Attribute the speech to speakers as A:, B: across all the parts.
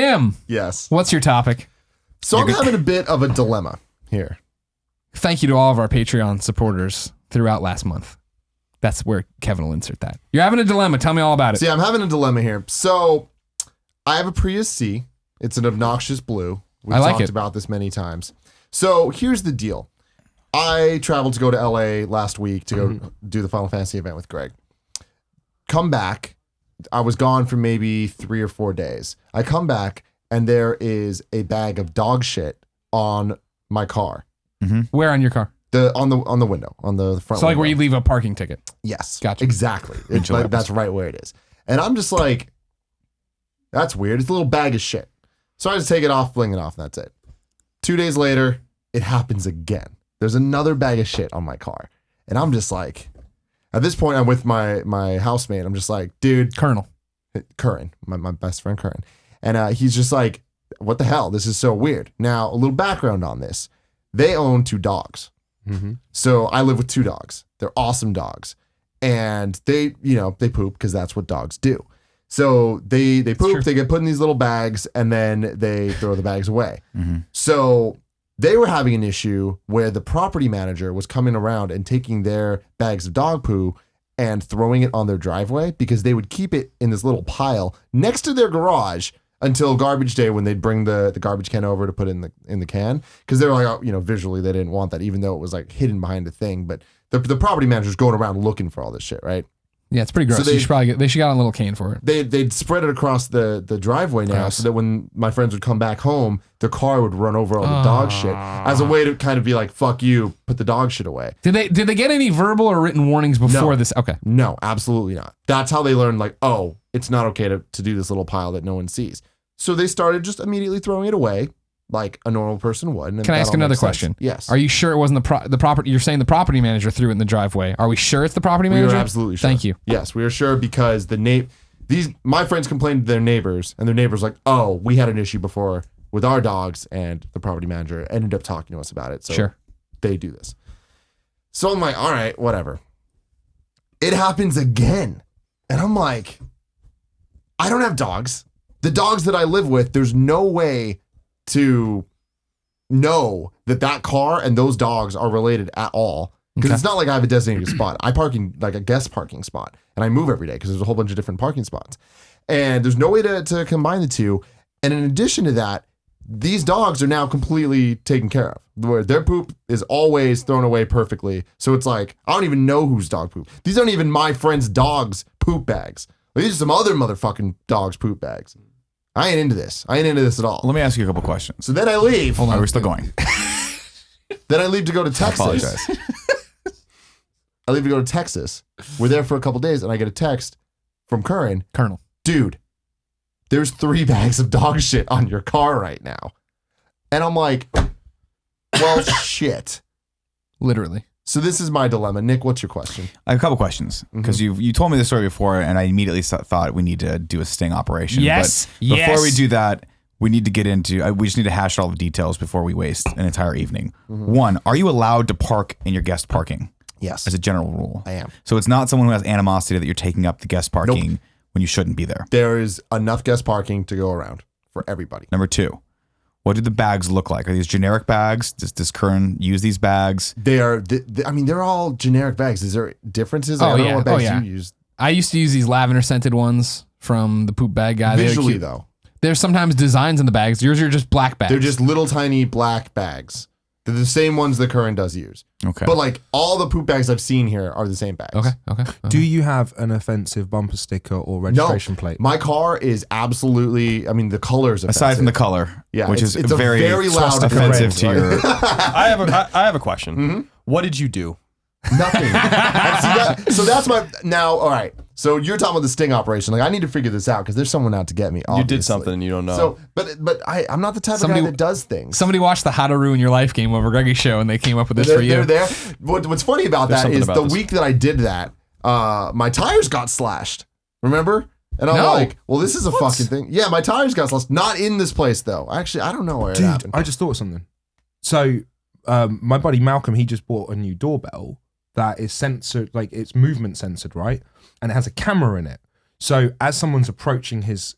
A: Tim.
B: Yes.
A: What's your topic?
B: So I'm having a bit of a dilemma here.
A: Thank you to all of our Patreon supporters throughout last month. That's where Kevin will insert that. You're having a dilemma. Tell me all about it.
B: See, I'm having a dilemma here. So I have a Prius C. It's an obnoxious blue. We've talked about this many times. So here's the deal. I traveled to go to LA last week to go do the Final Fantasy event with Greg. Come back. I was gone for maybe 3 or 4 days. I come back and there is a bag of dog shit on my car.
A: Where on your car?
B: On the window, on the front.
A: So like
B: window.
A: where you leave a parking ticket.
B: Yes.
A: Gotcha.
B: Exactly. That's right where it is. And I'm just like, that's weird. It's a little bag of shit. So I just take it off, fling it off, and that's it. 2 days later, it happens again. There's another bag of shit on my car. And I'm just like, at this point, I'm with my housemate. I'm just like, dude. Curran, my best friend Curran. And he's just like, what the hell? This is so weird. Now, a little background on this. They own 2 dogs. So I live with 2 dogs. They're awesome dogs. And they poop because that's what dogs do. So they poop, they get put in these little bags, and then they throw the bags away. So they were having an issue where the property manager was coming around and taking their bags of dog poo and throwing it on their driveway because they would keep it in this little pile next to their garage until garbage day when they'd bring the garbage can over to put in the can. Because they were like, oh, visually they didn't want that, even though it was like hidden behind the thing. But the property manager's going around looking for all this shit, right? Yeah, it's pretty gross. So they should get on a little cane for it. They'd spread it across the driveway now, so that when my friends would come back home, their car would run over all the dog shit as a way to kind of be like, "Fuck you, put the dog shit away." Did they get any verbal or written warnings before this? Okay, no, absolutely not. That's how they learned. Like, oh, it's not okay to do this little pile that no one sees. So they started just immediately throwing it away, like a normal person would. And can I ask another question? Yes. Are you sure it wasn't the property? You're saying the property manager threw it in the driveway. Are we sure it's the property manager? We are absolutely sure. Thank you. Yes, we are sure because my friends complained to their neighbors, and their neighbors like, oh, we had an issue before with our dogs, and the property manager ended up talking to us about it. So they do this. So I'm like, all right, whatever. It happens again. And I'm like, I don't have dogs. The dogs that I live with, there's no way to know that car and those dogs are related at all. Because it's not like I have a designated spot. I park in like a guest parking spot, and I move every day because there's a whole bunch of different parking spots. And there's no way to combine the two. And in addition to that, these dogs are now completely taken care of, where their poop is always thrown away perfectly. So it's like, I don't even know whose dog poop. These aren't even my friend's dog's poop bags. These are some other motherfucking dog's poop bags. I ain't into this. I ain't into this at all.
C: Let me ask you a couple questions.
B: So then I leave.
C: Hold on, we're still going.
B: Then I leave to go to Texas.
C: I apologize.
B: I leave to go to Texas. We're there for a couple days, and I get a text from Colonel. Dude, there's 3 bags of dog shit on your car right now. And I'm like, well, shit. Literally. So this is my dilemma. Nick, what's your question?
C: I have a couple questions because you told me this story before, and I immediately thought we need to do a sting operation.
A: Yes.
C: But before we do that, we need to get into. We just need to hash all the details before we waste an entire evening. 1, are you allowed to park in your guest parking?
B: Yes.
C: As a general rule,
B: I am.
C: So it's not someone who has animosity that you're taking up the guest parking when you shouldn't be there.
B: There is enough guest parking to go around for everybody.
C: Number 2. What do the bags look like? Are these generic bags? Does Curran use these bags?
B: They are. They're all generic bags. Is there differences? I don't know what bags you use.
A: I used to use these lavender scented ones from the poop bag guy.
B: Visually, though,
A: there's sometimes designs in the bags. Yours are just black bags.
B: They're just little tiny black bags. They're the same ones that Curran does use.
C: Okay.
B: But like all the poop bags I've seen here are the same bags.
A: Okay.
D: Do you have an offensive bumper sticker or registration plate?
B: My car is absolutely, the color's offensive.
C: Aside from the color, which is
B: it's
C: very
B: loud
C: offensive to your...
E: I have a question. What did you do?
B: Nothing. So that's all right. So you're talking about the sting operation. Like I need to figure this out because there's someone out to get me. Obviously.
E: You did something and you don't know.
B: So, but I'm not the type of guy that does things.
A: Somebody watched the How to Ruin Your Life GameOverGreggy show and they came up with this for you.
B: They're there. What's funny about that is the week that I did that, my tires got slashed. Remember? And I'm like, well, this is a fucking thing. Yeah, my tires got slashed. Not in this place though. Actually, I don't know where it happened.
D: I just thought of something. So, my buddy Malcolm, he just bought a new doorbell that is censored, like it's movement censored, right? And it has a camera in it. So as someone's approaching his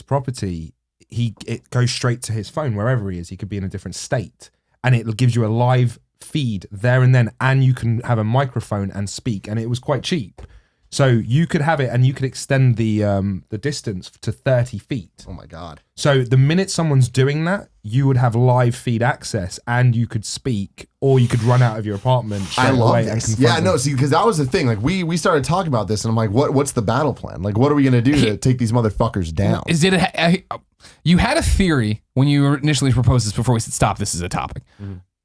D: property, it goes straight to his phone wherever he is. He could be in a different state, and it gives you a live feed there and then, and you can have a microphone and speak, and it was quite cheap. So you could have it, and you could extend the distance to 30 feet.
B: Oh my God.
D: So the minute someone's doing that, you would have live feed access, and you could speak, or you could run out of your apartment.
B: I love
D: away
B: this.
D: And
B: Yeah,
D: confront
B: no,
D: them.
B: see, because that was the thing. Like we started talking about this, and I'm like, what's the battle plan? Like, what are we gonna do to take these motherfuckers down?
A: Is it you had a theory when you initially proposed this before we said stop, this is a topic.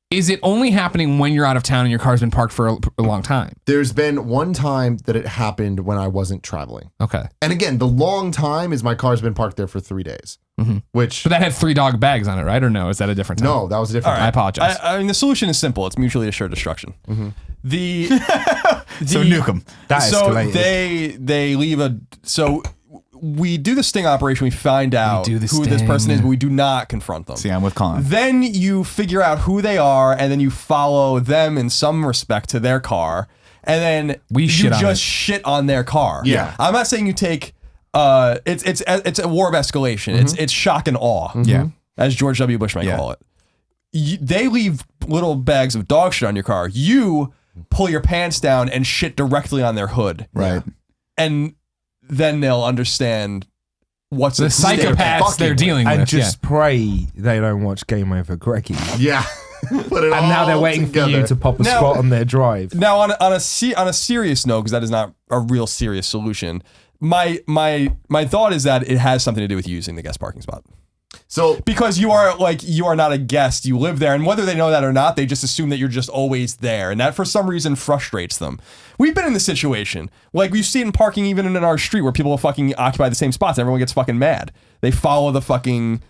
A: Is it only happening when you're out of town and your car's been parked for a long time?
B: There's been one time that it happened when I wasn't traveling.
A: Okay.
B: And again, the long time is my car's been parked there for 3 days. Which
A: But that had 3 dog bags on it, right? Or no? Is that a different time?
B: no, that was a different.
A: I apologize.
E: I mean, the solution is simple. It's mutually assured destruction. The
C: So nuke them.
D: That
E: so
D: escalated.
E: they leave a so we do the sting operation. We find out
A: do the
E: who this
A: sting.
E: person is, but we do not confront them.
C: See, I'm with Colin.
E: Then you figure out who they are, and then you follow them in some respect to their car, and then
A: We shit on it.
E: shit on their car.
B: Yeah.
E: I'm not saying you take. It's a war of escalation. It's shock and awe.
C: Yeah.
E: As George W. Bush might call it. They leave little bags of dog shit on your car. You pull your pants down and shit directly on their hood.
C: Right.
E: And then they'll understand what's
A: the
E: at stake.
A: psychopaths they're dealing
D: and
A: with.
D: just pray they don't watch Game Over Greggy.
B: Yeah. Put it
D: And now they're
B: all
D: waiting for
B: together.
D: you to pop a
E: Now-
D: squat on their drive.
E: Now, on a serious note, because that is not a real serious solution. My thought is that it has something to do with using the guest parking spot.
B: So
E: Because you are not a guest, you live there, and whether they know that or not, they just assume that you're just always there, and that for some reason frustrates them. We've been in this situation, like we've seen parking even in our street where people will fucking occupy the same spots. Everyone gets fucking mad. They follow the fucking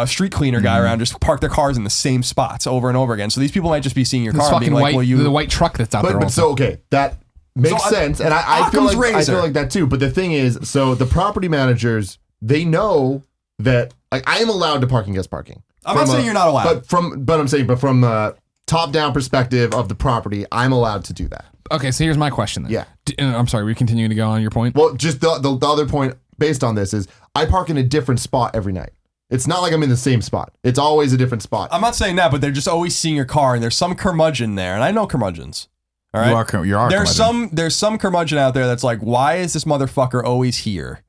E: street cleaner guy around, just park their cars in the same spots over and over again. So these people might just be seeing your
A: This
E: car and
A: fucking
E: being like,
A: white,
E: "Well,
A: the white truck that's out there.
B: but
A: Also.
B: so okay, that makes
E: So,
B: sense, and I feel
E: Occam's
B: like
E: razor.
B: that too. But the thing is, so the property managers, they know that like I am allowed to park in guest parking.
E: I'm not saying you're not allowed.
B: but I'm saying, but from the top down perspective of the property, I'm allowed to do that.
A: Okay, so here's my question then.
B: Yeah.
A: I'm sorry, we're continuing to go on your point.
B: Well, just the other point based on this is I park in a different spot every night. It's not like I'm in the same spot. It's always a different spot.
E: I'm not saying that, but they're just always seeing your car, and there's some curmudgeon there, and I know curmudgeons. All right,
C: You are
E: there's some curmudgeon out there that's like, why is this motherfucker always here?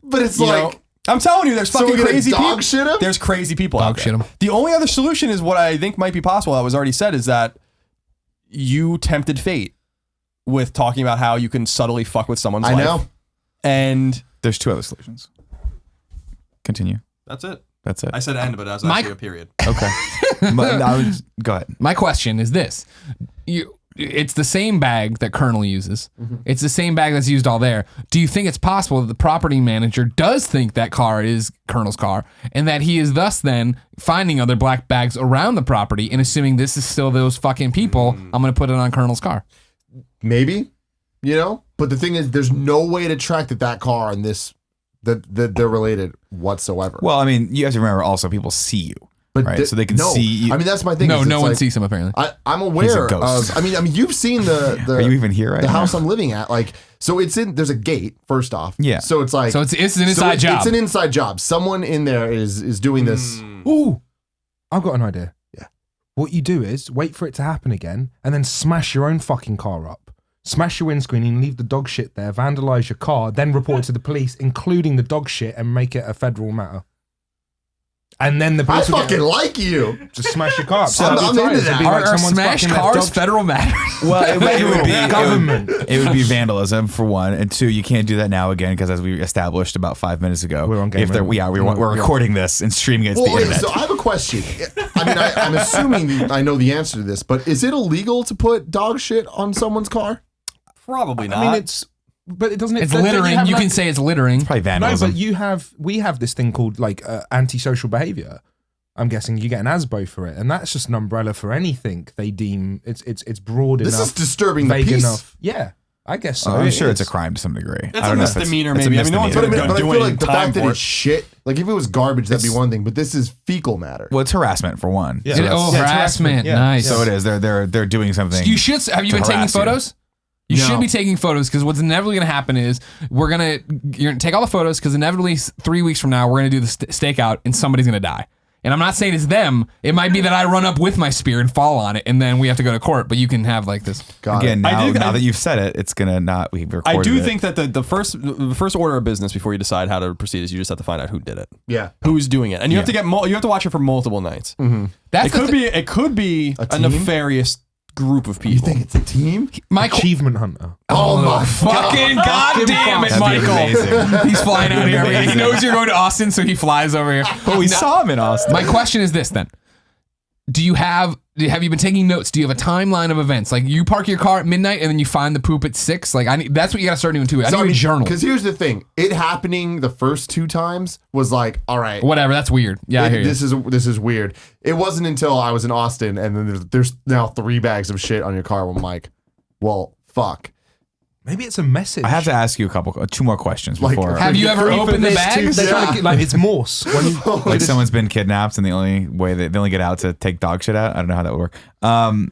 B: but it's
E: You
B: like
E: know? I'm telling you, there's
B: So
E: fucking
B: we're gonna
E: crazy
B: dog
E: people.
B: shit 'em?
E: There's crazy people
A: Dog
E: out there.
A: shit 'em.
E: The only other solution is what I think might be possible. That was already said is that you tempted fate with talking about how you can subtly fuck with someone's
B: I
E: life.
B: know.
E: And
C: There's 2 other solutions. Continue.
E: that's it.
C: That's it.
E: I said end, but that was
A: My-
E: actually a period.
C: Okay. Go ahead.
A: My question is this. It's the same bag that Colonel uses. It's the same bag that's used all there. Do you think it's possible that the property manager does think that car is Colonel's car and that he is thus then finding other black bags around the property and assuming this is still those fucking people, I'm going to put it on Colonel's car?
B: Maybe, you know. But the thing is, there's no way to track that car and this that they're related whatsoever.
C: Well, I mean, you have to remember also people see you.
B: But
C: right, so they can
B: no.
C: see you.
B: I mean, that's my thing.
A: No,
B: is
A: no
B: it's
A: one
B: like,
A: sees him apparently.
B: I'm aware
C: ghost.
B: of. I mean, you've seen the
C: Are you even here right
B: the
C: now?
B: house I'm living at. Like, so it's in. There's a gate. First off,
C: Yeah.
B: So it's like.
A: So it's an inside job.
B: It's an inside job. Someone in there is doing this.
D: Ooh, I've got an idea.
B: Yeah.
D: What you do is wait for it to happen again and then smash your own fucking car up. Smash your windscreen and leave the dog shit there, vandalize your car, then report it to the police, including the dog shit, and make it a federal matter. And then the
B: I
D: police will
B: fucking like you.
D: just smash your car up.
B: So I'm into that.
A: Are smash cars federal matters?
C: Well, it would be
D: government.
C: It would be vandalism for one, and 2, you can't do that now again because as we established about 5 minutes ago,
D: We're on Game
C: if there,
D: Over.
C: yeah, we're recording this and streaming it to the
B: Well, wait,
C: internet.
B: so I have a question. I mean, I'm assuming I know the answer to this, but is it illegal to put dog shit on someone's car?
E: Probably not.
D: I mean, but it doesn't.
A: It's
D: don't you
A: littering.
D: have
A: You
D: like-
A: can say it's littering.
C: Probably
D: No,
C: vandalism.
D: but we have this thing called like antisocial behavior. I'm guessing you get an ASBO for it, and that's just an umbrella for anything they deem it's broad
B: This
D: enough,
B: is disturbing the
D: vague
B: peace.
D: enough. Yeah, I guess so.
C: I'm sure it's a
D: is.
C: crime to some degree.
E: It's
C: I
E: a
C: don't know if
E: misdemeanor,
C: it's a
E: maybe. I mean, no one's
B: But I,
C: misdemeanor.
B: mean, but I
E: do
B: feel
E: any
B: like the
E: time
B: fact that
E: for
B: it's
E: it.
B: shit, like if it was garbage, that'd be one thing, but this is fecal matter.
C: Well, it's harassment for one.
E: Yeah.
C: So,
A: Oh,
C: that's-
A: harassment.
D: Yeah.
A: Nice.
C: so it is. They're doing something.
A: You should. Have you
C: to
A: been taking
C: harass you.
A: photos? You
B: No.
A: should be taking photos because what's inevitably going to happen is you're going to take all the photos because inevitably 3 weeks from now we're going to do the stakeout and somebody's going to die. And I'm not saying it's them. It might be that I run up with my spear and fall on it, and then we have to go to court. But you can have like this.
C: Again, now that you've said it, it's gonna not. We've recorded
E: I do
C: it.
E: think that the first order of business before you decide how to proceed is you just have to find out who did it.
B: Yeah.
E: Who's doing it, and you have to you have to watch it for multiple nights.
A: That's
E: It could be a
B: team?
E: nefarious group of people.
B: You think it's a team?
A: Michael.
D: Achievement hunter.
B: Oh my
A: Fucking goddamn it,
C: That'd be amazing.
A: Michael. He's flying out here. He knows you're going to Austin, so he flies over here.
C: But we saw him in Austin.
A: My question is this then. Have you been taking notes? Do you have a timeline of events? Like you park your car at midnight and then you find the poop at 6? Like that's what you got to start doing too. I need a journal.
B: Because here's the thing. It happening the first 2 times was like, all right.
A: Whatever, that's weird. Yeah, I hear you.
B: This is weird. It wasn't until I was in Austin and then there's now 3 bags of shit on your car. I'm like, well, fuck.
D: Maybe it's a message.
C: I have to ask you 2 more questions
B: Like,
C: before.
A: Have you ever opened the bags?
D: They're trying to get, like it's Morse. When you,
C: Like someone's been kidnapped and the only way they only get out to take dog shit out. I don't know how that would work. I'm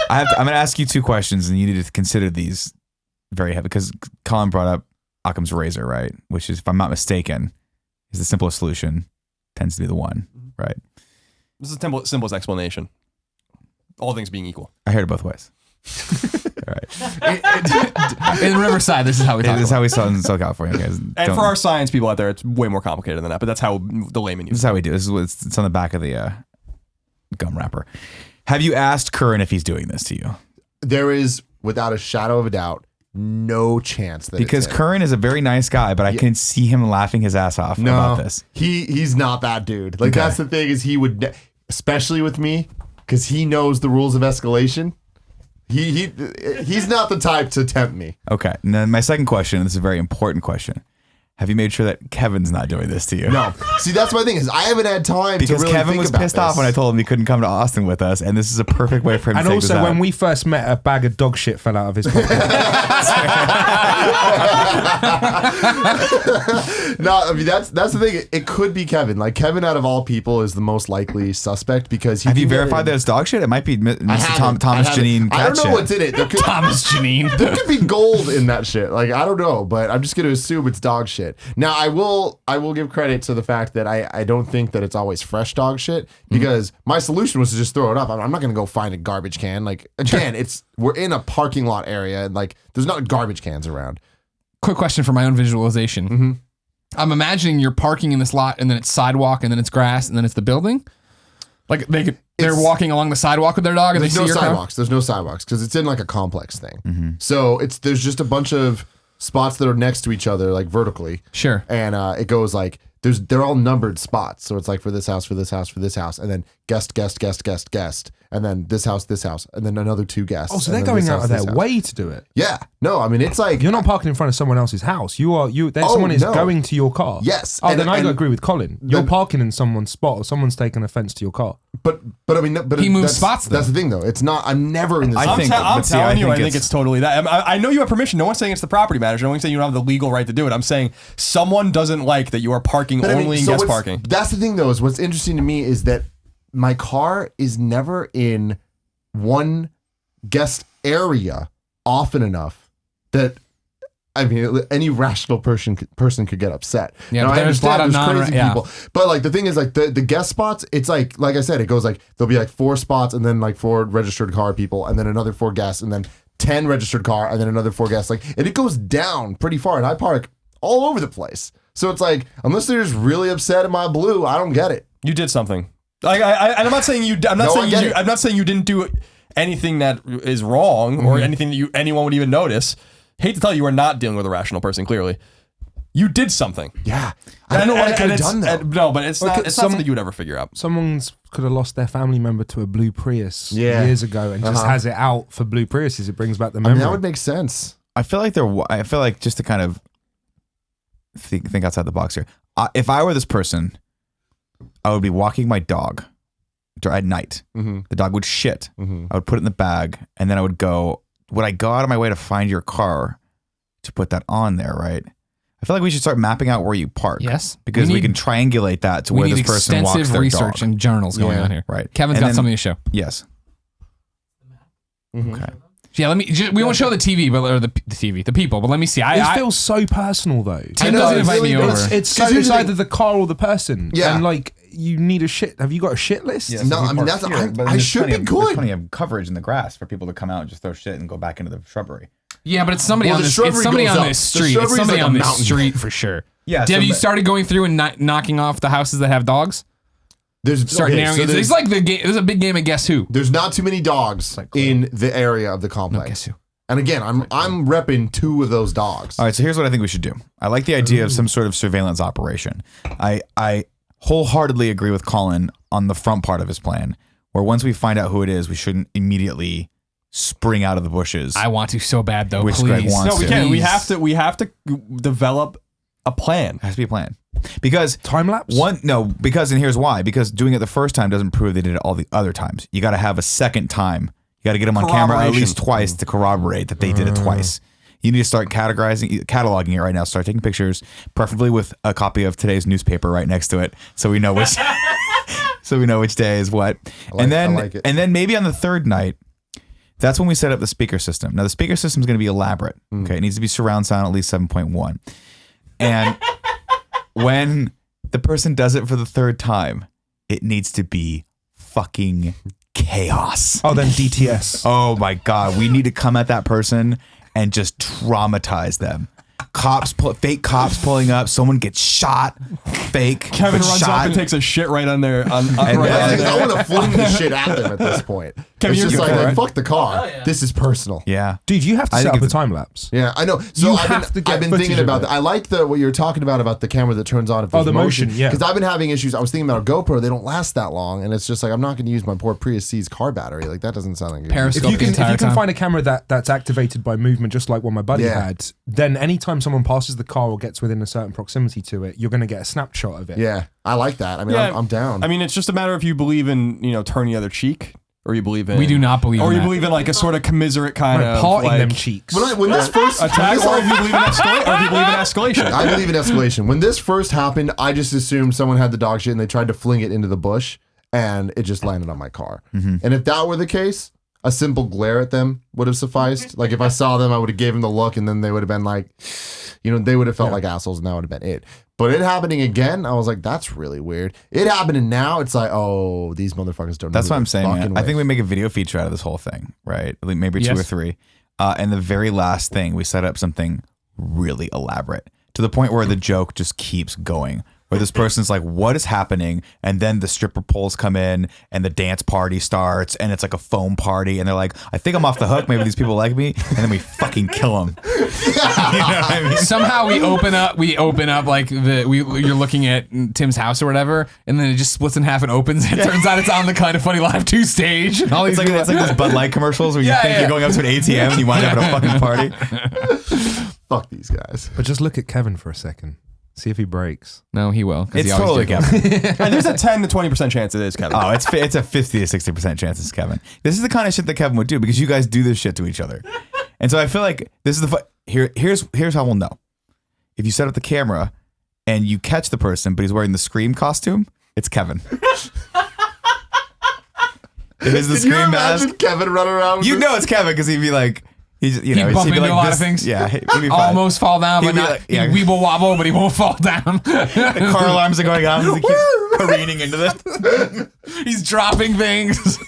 C: gonna ask you 2 questions and you need to consider these very heavy because Colin brought up Occam's razor, right? Which is, if I'm not mistaken, is the simplest solution. Tends to be the one, right?
E: This is the simplest explanation. All things being equal.
C: I heard it both ways. All right.
A: In Riverside, this is how we talk.
C: This is how we saw it in Southern California, guys.
E: And for our science people out there, it's way more complicated than that. But that's how the layman
C: This
E: uses
C: is how we do. This is what it's on the back of the gum wrapper. Have you asked Curran if he's doing this to you?
B: There is, without a shadow of a doubt, no chance that
C: Because
B: it's him.
C: Curran is a very nice guy, but I can see him laughing his ass off about this.
B: He's not that dude. Like
C: Okay.
B: that's the thing is he would, especially with me, because he knows the rules of escalation. He's not the type to tempt me.
C: Okay. And then my second question, this is a very important question. Have you made sure that Kevin's not doing this to you?
B: No. See, that's my thing is I haven't had time
C: Because
B: to really
C: Kevin
B: think
C: was
B: about
C: pissed
B: this.
C: off when I told him he couldn't come to Austin with us, and this is a perfect way for him
D: and
C: to take this
D: also, when
C: out.
D: we first met, a bag of dog shit fell out of his pocket.
B: No, I mean that's the thing. It could be Kevin. Like Kevin, out of all people, is the most likely suspect because he.
C: Have you
B: can get
C: verified
B: in-
C: that it's dog shit? It might be
B: I
C: Mr.
B: haven't.
C: Thomas
B: I haven't.
C: Janine
B: I
C: cat
B: don't know
C: shit.
B: what's in it. There could,
A: Thomas Janine.
B: there could be gold in that shit. Like I don't know, but I'm just gonna assume it's dog shit. Now I will give credit to the fact that I don't think that it's always fresh dog shit because my solution was to just throw it up. I'm not gonna go find a garbage can. Like again, we're in a parking lot area and like there's not garbage cans around.
A: Quick question for my own visualization. I'm imagining you're parking in this lot and then it's sidewalk and then it's grass and then it's the building. Like they're
B: It's-
A: walking along the sidewalk with their dog and they
B: There's
A: see
B: no
A: your car.
B: sidewalks. There's no sidewalks because it's in like a complex thing. So there's just a bunch of spots that are next to each other, like vertically.
A: Sure.
B: And it goes like they're all numbered spots. So it's like for this house, for this house, for this house, and then guest, and then this house, and then another 2 guests.
D: Oh, so
B: and
D: they're
B: then
D: going
B: this
D: out
B: house,
D: of their
B: this house.
D: way to do it.
B: Yeah. No, I mean it's like
D: You're not parking in front of someone else's house.
B: Oh,
D: Someone is
B: no.
D: going to your car.
B: Yes.
D: Oh,
B: And-
D: then I
B: and-
D: agree with Colin. You're
B: then-
D: parking in someone's spot, or someone's taken offense to your car.
B: but I mean but
A: He moves
B: that's-
A: spots, though.
B: That's the thing though. It's not. I'm never in this.
C: I think-
E: I'm
C: but see,
E: telling
C: I
E: you,
C: think
E: I think
C: it's-
E: it's totally that. I know you have permission. No one's saying it's the property manager. No one's saying you don't have the legal right to do it. I'm saying someone doesn't like that you are parking
B: But I mean,
E: only in
B: so
E: guest
B: what's-
E: parking.
B: That's the thing though, is what's interesting to me is that my car is never in one guest area often enough that I mean any rational person could get upset.
A: Yeah,
B: Now,
A: but
B: I
A: there's a lot
B: understand
A: of
B: there's crazy
A: yeah.
B: people. But like the thing is like the guest spots, it's like I said, it goes like there'll be like 4 spots and then like 4 registered car people and then another 4 guests and then 10 registered car and then another 4 guests. Like and it goes down pretty far and I park all over the place. So it's like unless they're just really upset at my blue, I don't get it.
E: You did something. Like I'm not saying you. I'm not
B: No, I
E: saying
B: get
E: you.
B: it.
E: I'm not saying you didn't do anything that is wrong or anything that anyone would even notice. Hate to tell you are not dealing with a rational person. Clearly, you did something.
B: Yeah. I don't know what I could have
E: it's-
B: done though.
E: No, but it's not.
D: Look,
E: It's not something you would ever figure out.
D: Someone could have lost their family member to a blue Prius
B: Yeah.
D: years ago and just has it out for blue Priuses. It brings back the
B: I
D: memory.
B: mean, that would make sense.
C: I feel like just to kind of think outside the box here. If I were this person, I would be walking my dog at night. The dog would shit. I would put it in the bag, and then I would go. Would I go out of my way to find your car to put that on there? Right. I feel like we should start mapping out where you park.
A: Yes.
C: because
A: We
C: we
A: need-
C: can triangulate that to
A: We
C: where
A: need
C: this person walks
A: extensive
C: their
A: research
C: dog.
A: and journals going
B: Yeah.
A: on here.
C: Right.
A: Kevin's
C: And
A: got
C: then-
A: something to show.
C: Yes. Okay.
A: Yeah, we won't show the TV, or the TV, the people, but let me see.
D: It feels so personal though.
A: Tim doesn't invite me over.
D: It's either the car or the person.
B: Yeah.
D: And like, you need a shit. Have you got a shit list?
C: Yeah,
B: No,
C: so
B: I mean,
C: park
B: that's-
C: here,
B: I-
C: but
B: I
C: there's
B: should
C: plenty
B: be
C: of-
B: good.
C: There's plenty of coverage in the grass for people to come out and just throw shit and go back into the shrubbery.
A: Yeah, but it's somebody
B: Well,
A: on
B: the
A: this.
B: shrubbery
A: It's somebody
B: goes
A: on
B: up.
A: this
B: The
A: street. It's
B: shrubbery's
A: somebody
B: like a
A: on this
B: mountain.
A: street for sure.
C: Yeah,
A: Have you started going through and knocking off the houses that have dogs?
B: There's
A: Starting
B: okay,
A: narrowing.
B: so
A: It's like the game. There's a big game of Guess Who.
B: there's not too many dogs in the area of the complex.
A: Guess Who.
B: And again, I'm repping 2 of those dogs.
C: All right, so here's what I think we should do. I like the idea of some sort of surveillance operation. I wholeheartedly agree with Colin on the front part of his plan, where once we find out who it is, we shouldn't immediately spring out of the bushes.
A: I want to so bad though.
C: Which
A: please.
C: Greg wants.
E: No, we
C: to.
E: can't.
A: Please.
E: We have to develop a plan.
C: It has to be a plan. Because
D: Time lapse?
C: and here's why. Because doing it the first time doesn't prove they did it all the other times. You got to have a second time. You got to get them on camera at
E: Corroboration.
C: least twice to corroborate that they did it twice. You need to start cataloging it right now. Start taking pictures, preferably with a copy of today's newspaper right next to it, so we know which day is what.
B: I like it.
C: And then maybe on the third night, that's when we set up the speaker system. Now the speaker system is going to be elaborate. Okay, it needs to be surround sound at least 7.1. And when the person does it for the third time, it needs to be fucking chaos.
D: Oh, then DTS.
C: Oh my God. We need to come at that person and just traumatize them. Fake cops pulling up. Someone gets shot. Fake.
E: Kevin runs
C: shot.
E: up and takes a shit right on there.
C: then-
B: I want to fling the shit at them at this point.
E: Kevin,
B: It's
E: you're
B: just
E: good
B: like,
E: for it.
B: fuck the car. This is personal.
C: Yeah.
D: Dude, you have to
C: I
D: set
C: think
D: up a
C: it's-
D: time lapse.
B: Yeah, I know. So
D: You
B: I've
D: have to
B: been,
D: get
B: I've been
D: footage
B: thinking
D: of
B: about
D: it.
B: that. I like what you were talking about the camera that turns on if
D: Oh,
B: there's
D: the motion, yeah.
B: Because I've been having issues. I was thinking about a GoPro. They don't last that long, and it's just like I'm not going to use my poor Prius C's car battery. Like that doesn't sound like a good
A: Periscope.
D: If you
A: the
D: can
A: entire time.
D: find a camera that's activated by movement, just like what my buddy
B: Yeah.
D: had, then anytime someone passes the car or gets within a certain proximity to it, you're going to get a snapshot of it.
B: Yeah, I like that. I mean,
E: Yeah.
B: I'm down.
E: I mean, it's just a matter if you believe in, turn the other cheek, or you believe in.
A: We do not believe
E: Or
A: in
E: you
A: that.
E: believe in like a sort of commiserate kind
D: Like
E: of
D: parting
E: like
D: them cheeks.
B: when this first
E: attacks, or if you believe in escalation, or if you believe in escalation.
B: I believe in escalation. When this first happened, I just assumed someone had the dog shit and they tried to fling it into the bush, and it just landed on my car. And if that were the case, a simple glare at them would have sufficed. Like if I saw them, I would have gave them the look, and then they would have been like, they would have felt like assholes, and that would have been it. But it happening again, I was like, that's really weird. It happening now, it's like, oh, these motherfuckers don't know.
C: That's
B: who
C: what I'm
B: they're
C: saying, man.
B: fucking
C: I think we
B: with.
C: make a video feature out of this whole thing, right? Like maybe 2
A: Yes.
C: or 3. And the very last thing, we set up something really elaborate to the point where the joke just keeps going. Where this person's like, what is happening? And then the stripper poles come in and the dance party starts and it's like a foam party. And they're like, I think I'm off the hook. Maybe these people like me. And then we fucking kill them. You know what I mean?
A: Somehow we open up like you're looking at Tim's house or whatever, and then it just splits in half and opens. It turns out it's on the Kind of Funny Live 2 stage. And all these
C: It's like those Bud Light commercials where you
A: Yeah,
C: think
A: yeah.
C: you're going up to an ATM and you wind up at a fucking party.
B: Fuck these guys.
D: But just look at Kevin for a second. See if he breaks.
A: No, he will. 'Cause
C: It's
A: he always
C: totally
A: did.
C: Kevin.
E: And there's a 10 to 20% chance it is Kevin.
C: Oh, it's a 50 to 60% chance it's Kevin. This is the kind of shit that Kevin would do because you guys do this shit to each other. And so I feel like this is here's how we'll know. If you set up the camera and you catch the person, but he's wearing the Scream costume, it's Kevin. If it's the
B: Can you
C: Scream
B: imagine
C: mask,
B: Kevin running around with
C: you
B: this?
C: know it's Kevin because he'd be like, he'd
A: He'd bump into a lot of things.
C: Yeah, he'd be fine.
A: Almost fall down,
C: He'd
A: but
C: be
A: not.
C: like- yeah.
A: He'd weeble wobble, but he won't fall down.
C: The car alarms are going off as he keeps careening into this.
A: He's dropping things.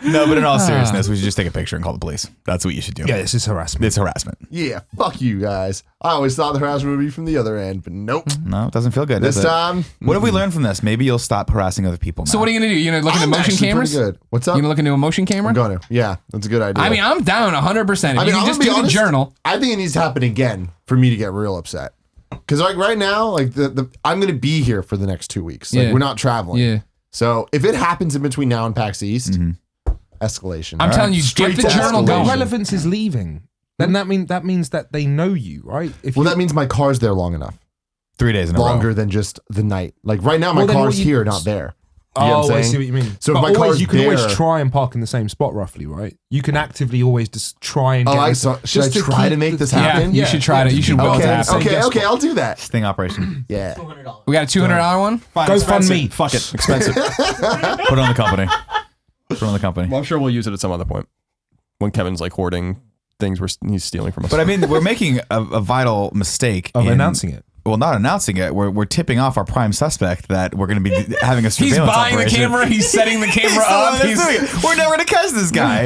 C: No, but in all seriousness, we should just take a picture and call the police. That's what you should do.
D: Yeah, this is harassment.
C: It's harassment.
B: Yeah, fuck you guys. I always thought the harassment would be from the other end, but nope.
C: No, it doesn't feel good.
B: This
C: does it?
B: time,
C: What have we learned from this? Maybe you'll stop harassing other people now.
A: So what are you gonna do? You gonna look into
B: I'm
A: motion
B: actually
A: cameras?
B: pretty good. What's up?
A: You gonna look into a motion camera?
B: I'm going to. Yeah, that's a good idea.
A: I mean, I'm down 100%. If you can
B: I'm
A: just
B: gonna
A: do
B: be honest,
A: the journal.
B: I think it needs to happen again for me to get real upset. Because like right now, like I'm gonna be here for the next 2 weeks. Like
A: Yeah.
B: we're not traveling.
A: Yeah.
B: So if it happens in between now and PAX East, escalation.
A: I'm telling you,
B: Straight
A: get the
B: to
A: journal
B: escalation.
A: going.
D: Relevance is leaving. Then that means that they know you, right? If
B: Well,
D: you,
B: that means my car's there long enough,
C: 3 days in a row.
B: longer than just the night. Like right now, my
D: Well, then
B: car's
D: what you-
B: here, not there. You know
D: Oh,
B: what I'm
D: I
B: saying?
D: see what you mean.
B: So if
D: but
B: my
D: always,
B: car's
D: you can always
B: there-
D: try and park in the same spot, roughly, right? You can actively always just try and.
B: Oh,
D: get this-
B: should I
D: just
B: try to
D: keep
B: make
D: the-
B: this
A: Yeah,
B: happen?
A: you should try to. You should will it to happen.
B: Okay, I'll do that.
C: Sting operation.
B: Yeah.
A: We got a $200 one.
E: Fine,
D: Go
E: expensive.
D: fund me.
E: Fuck it. Expensive.
C: Put it on the company. from the company.
E: Well, I'm sure we'll use it at some other point when Kevin's like hoarding things he's stealing from us.
C: But I mean, we're making a vital mistake
D: Of
C: in
D: announcing it.
C: Well, not announcing it. We're tipping off our prime suspect that we're going to be having a
A: He's
C: surveillance
A: buying
C: operation.
A: the camera. He's setting the camera
C: He's the one
A: up.
C: that's doing it. We're never going to catch this guy.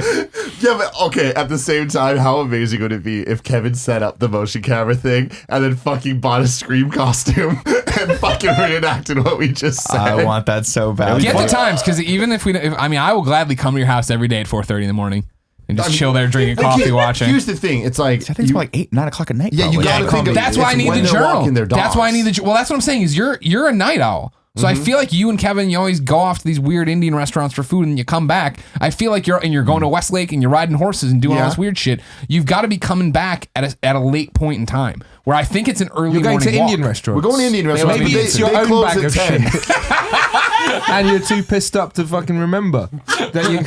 B: Yeah, but okay, at the same time, how amazing would it be if Kevin set up the motion camera thing and then fucking bought a Scream costume and fucking reenacted what we just said?
C: I want that so bad.
A: Get the times, because even if I will gladly come to your house every day at 4:30 in the morning and just chill there drinking coffee, watching.
B: Here's the thing: it's like
C: I think it's about like 8, 9 o'clock at night.
B: Yeah, you
C: probably.
B: gotta think of
A: That's why I
B: it's
A: need
B: when
A: the
B: they're
A: journal.
B: walking their
A: That's why I need
B: dogs.
A: the. Well, that's what I'm saying. Is you're a night owl. So I feel like you and Kevin, you always go off to these weird Indian restaurants for food, and you come back. I feel like you're going to Westlake and you're riding horses and doing all
B: Yeah.
A: this weird shit. You've got to be coming back at a late point in time where I think it's an early
D: You're going
A: morning
D: to
A: walk.
D: Indian restaurants.
B: We're going to Indian restaurants.
D: Maybe
B: but
D: it's
B: they
D: your own
B: close
D: bag
B: at
D: of
B: 10.
D: shit. And you're too pissed up to fucking remember. That you,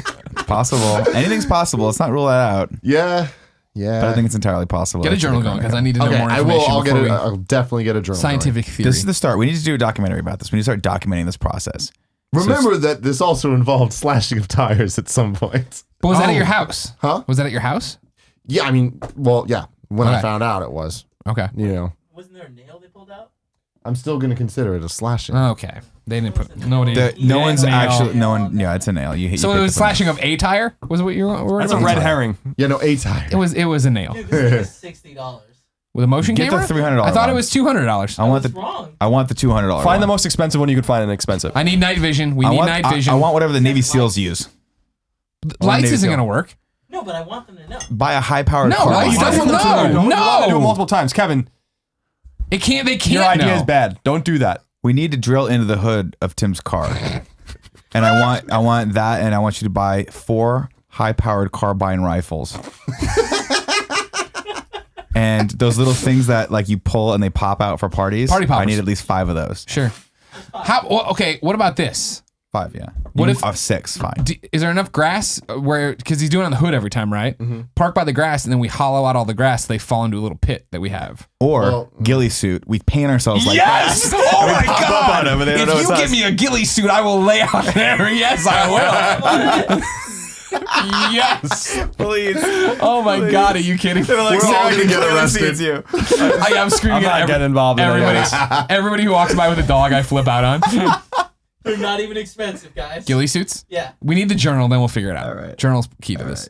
C: Possible. Anything's possible. Let's not rule that out.
B: Yeah,
C: But I
B: yeah.
C: think it's entirely possible.
A: Get a journal going because I need to know
B: Okay,
A: more
B: I
A: information.
B: will. I'll get
A: before
B: it.
A: we-
B: I'll definitely get a journal.
A: Scientific theory.
C: This is the start. We need to do a documentary about this. We need to start documenting this process.
B: going. Remember that this also involved slashing of tires at some point.
A: But was that at your house?
B: Huh?
A: Was that at your house?
B: Yeah, I mean, well, yeah. When I
A: Okay.
B: found out, it was.
A: Okay.
B: You know,
F: Wasn't there a nail they pulled out?
B: I'm still gonna consider it a slashing.
A: Okay. They didn't put nobody.
C: No one's
A: nail.
C: actually. No one. Yeah, it's a nail. You hit.
A: So it was slashing of a tire. Was what you were?
E: That's a red herring.
B: Yeah, no, a tire.
A: It was a nail
F: Dude, this is $60.
A: with a motion
C: Get the
A: camera.
C: $300
A: I thought it
C: one.
A: was $200.
C: I want
F: That's
C: the.
F: wrong.
C: I want the $200.
E: Find the
C: one.
E: most expensive one you could find inexpensive.
A: I need night vision. We
C: I
A: need
C: want,
A: night vision.
C: I want whatever the Navy SEALs use.
A: Lights
C: Navy
A: isn't
C: SEAL.
A: gonna work.
F: No, but I want them to know.
C: Buy a high-powered
A: No,
C: car.
A: lights
C: line.
A: doesn't.
E: You want to do it
A: No.
E: multiple times. Kevin,
A: It can't. They can't.
E: your idea
A: know.
E: is bad. Don't do that.
C: We need to drill into the hood of Tim's car, and I want that, and I want you to buy 4 high-powered carbine rifles, and those little things that like you pull and they pop out for parties.
A: Party poppers.
C: I need at least 5 of those.
A: Sure. How? Well, okay. What about this?
C: 5, yeah.
A: What
C: You
A: if-
C: can- of 6? Fine.
A: Is there enough grass where? Because he's doing it on the hood every time, right? Park by the grass, and then we hollow out all the grass. So they fall into a little pit that we have.
C: Or
B: Well-
C: ghillie suit. We paint ourselves like
A: Yes!
C: that.
A: Oh my
C: pop up
A: god!
C: on 'em and they don't know
A: If you
C: it's
A: give
C: us.
A: me a ghillie suit, I will lay out there. Yes, I will. Yes.
C: Please.
A: Oh my god, are you kidding?
C: They're like,
B: We're all
C: "Sarah
B: gonna get
C: clearly
B: arrested."
C: sees you.
A: I'm screaming
E: I'm
A: at
E: not getting involved in any of
A: everybody. Everybody who walks by with a dog, I flip out on.
F: They're not even expensive, guys.
A: Ghillie suits?
F: Yeah.
A: We need the journal, then we'll figure it out.
C: All right.
A: Journal's key to this.